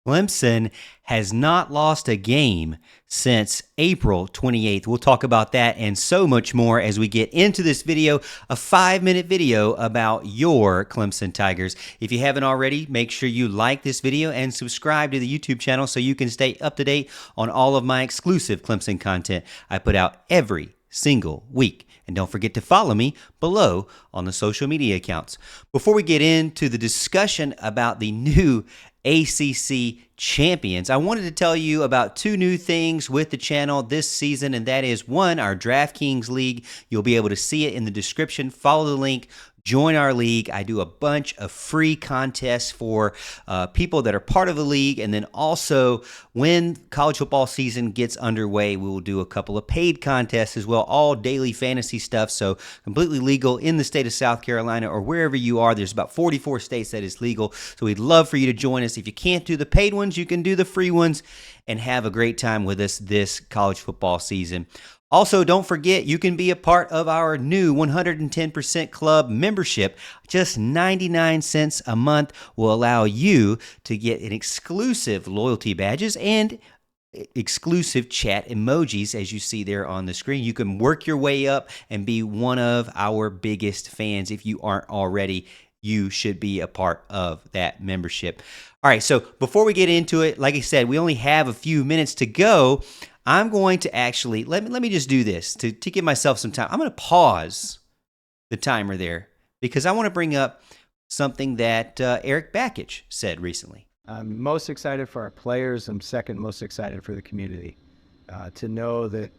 Clemson has not lost a game since April 28th. We'll talk about that and so much more as we get into this video, a 5-minute video about your Clemson Tigers. If you haven't already, make sure you like this video and subscribe to the YouTube channel so you can stay up to date on all of my exclusive Clemson content I put out every single week. And don't forget to follow me below on the social media accounts. Before we get into the discussion about the new ACC champions, I wanted to tell you about two new things with the channel this season, and that is one, our DraftKings League. You'll be able to see it in the description. Follow the link. Join our league. I do a bunch of free contests for people that are part of the league. And then also when college football season gets underway, we will do a couple of paid contests as well, all daily fantasy stuff. So completely legal in the state of South Carolina or wherever you are. There's about 44 states that is legal. So we'd love for you to join us. If you can't do the paid ones, you can do the free ones and have a great time with us this college football season. Also, don't forget, you can be a part of our new 110% Club membership. Just 99 cents a month will allow you to get an exclusive loyalty badges and exclusive chat emojis as you see there on the screen. You can work your way up and be one of our biggest fans. If you aren't already, you should be a part of that membership. All right, so before we get into it, like I said, we only have a few minutes to go. I'm going to actually, let me just do this to give myself some time. I'm going to pause the timer there because I want to bring up something that Eric Bakich said recently. I'm most excited for our players. I'm second most excited for the community. To know that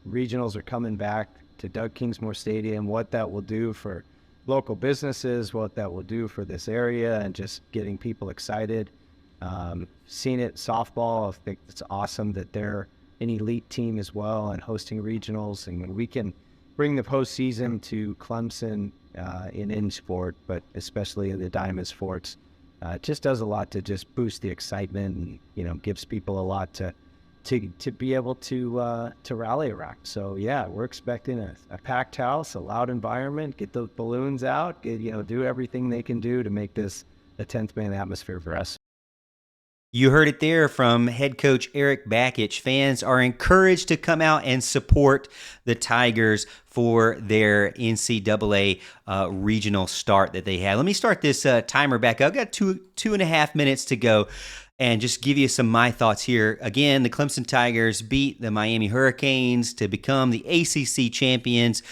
regionals are coming back to Doug Kingsmore Stadium, what that will do for local businesses, what that will do for this area, and just getting people excited. Seeing it softball, I think it's awesome that they're an elite team as well and hosting regionals. And when we can bring the postseason to Clemson in any sport, but especially in the Diamond sports, it just does a lot to just boost the excitement and, gives people a lot to be able to rally around. So yeah, we're expecting a packed house, a loud environment, get those balloons out, do everything they can do to make this a 10th man atmosphere for us. You heard it there from head coach Eric Bakich. Fans are encouraged to come out and support the Tigers for their NCAA regional start that they had. Let me start this timer back up. I've got two and a half minutes to go and just give you some of my thoughts here. Again, the Clemson Tigers beat the Miami Hurricanes to become the ACC champions.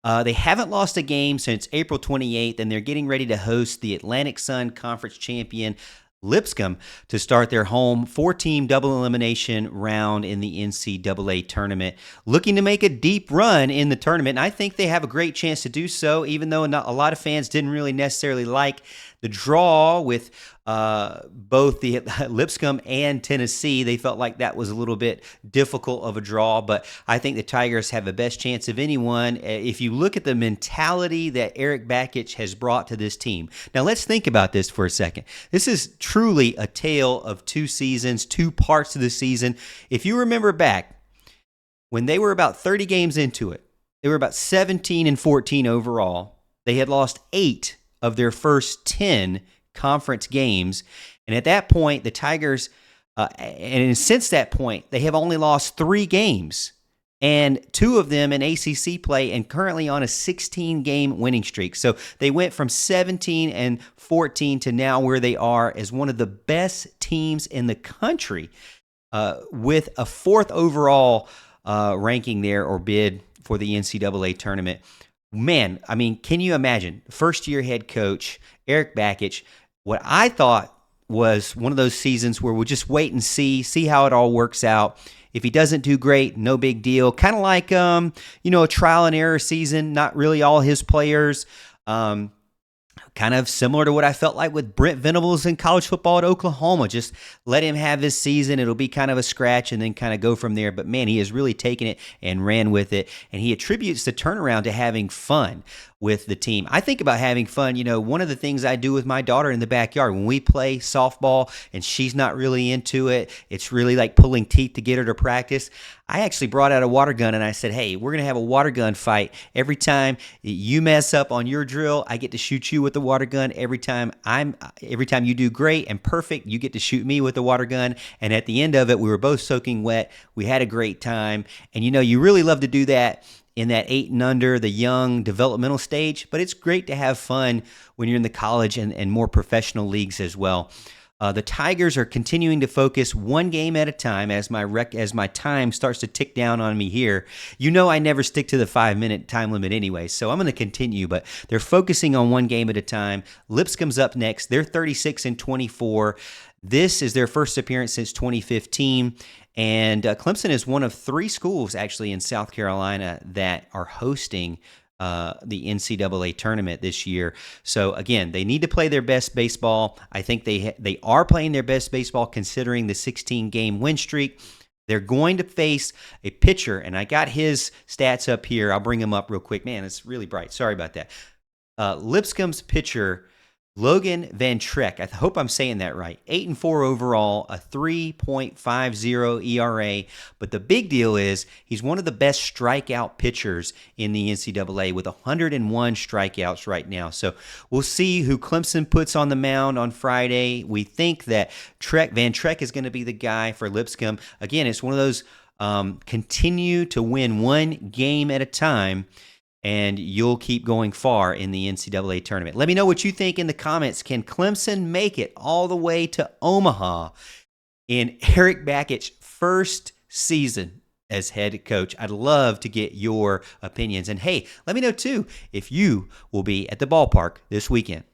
They haven't lost a game since April 28th, and they're getting ready to host the Atlantic Sun Conference champion Lipscomb to start their home 4-team double elimination round in the NCAA tournament, looking to make a deep run in the tournament. And I think they have a great chance to do so, even though a lot of fans didn't really necessarily like the draw with both the Lipscomb and Tennessee. They felt like that was a little bit difficult of a draw, but I think the Tigers have the best chance of anyone if you look at the mentality that Eric Bakich has brought to this team. Now, let's think about this for a second. This is truly a tale of two seasons, two parts of the season. If you remember back, when they were about 30 games into it, they were about 17-14 overall. They had lost 8 of their first 10 conference games. And at that point, the Tigers, and since that point, they have only lost 3 games, and 2 of them in ACC play, and currently on a 16-game winning streak. So they went from 17-14 to now where they are as one of the best teams in the country with a 4th overall ranking there or bid for the NCAA tournament. Man, I mean, can you imagine? First-year head coach Eric Bakich, what I thought was one of those seasons where we'll just wait and see how it all works out. If he doesn't do great, no big deal. Kind of like, a trial and error season, not really all his players. Kind of similar to what I felt like with Brent Venables in college football at Oklahoma. Just let him have his season. It'll be kind of a scratch and then kind of go from there. But man, he has really taken it and ran with it. And he attributes the turnaround to having fun. with the team. I think about having fun. One of the things I do with my daughter in the backyard when we play softball and she's not really into it, it's really like pulling teeth to get her to practice. I actually brought out a water gun and I said, hey, we're going to have a water gun fight. Every time you mess up on your drill, I get to shoot you with the water gun. Every time you do great and perfect, you get to shoot me with the water gun. And at the end of it, we were both soaking wet. We had a great time. And you really love to do that in that 8 and under, the young developmental stage, but it's great to have fun when you're in the college and more professional leagues as well. The Tigers are continuing to focus one game at a time as my time starts to tick down on me here. I never stick to the 5-minute time limit anyway, so I'm going to continue, but they're focusing on one game at a time. Lipscomb's up next. They're 36-24. This is their first appearance since 2015. And Clemson is one of 3 schools actually in South Carolina that are hosting the NCAA tournament this year. So again, they need to play their best baseball. I think they are playing their best baseball considering the 16-game win streak. They're going to face a pitcher, and I got his stats up here. I'll bring him up real quick. Man, it's really bright. Sorry about that. Lipscomb's pitcher, Logan Van Treck, I hope I'm saying that right, 8-4 overall, a 3.50 ERA, but the big deal is he's one of the best strikeout pitchers in the NCAA with 101 strikeouts right now. So we'll see who Clemson puts on the mound on Friday. We think that Van Treck is going to be the guy for Lipscomb. Again, it's one of those continue to win one game at a time, and you'll keep going far in the NCAA tournament. Let me know what you think in the comments. Can Clemson make it all the way to Omaha in Eric Bakic's first season as head coach? I'd love to get your opinions. And hey, let me know too if you will be at the ballpark this weekend.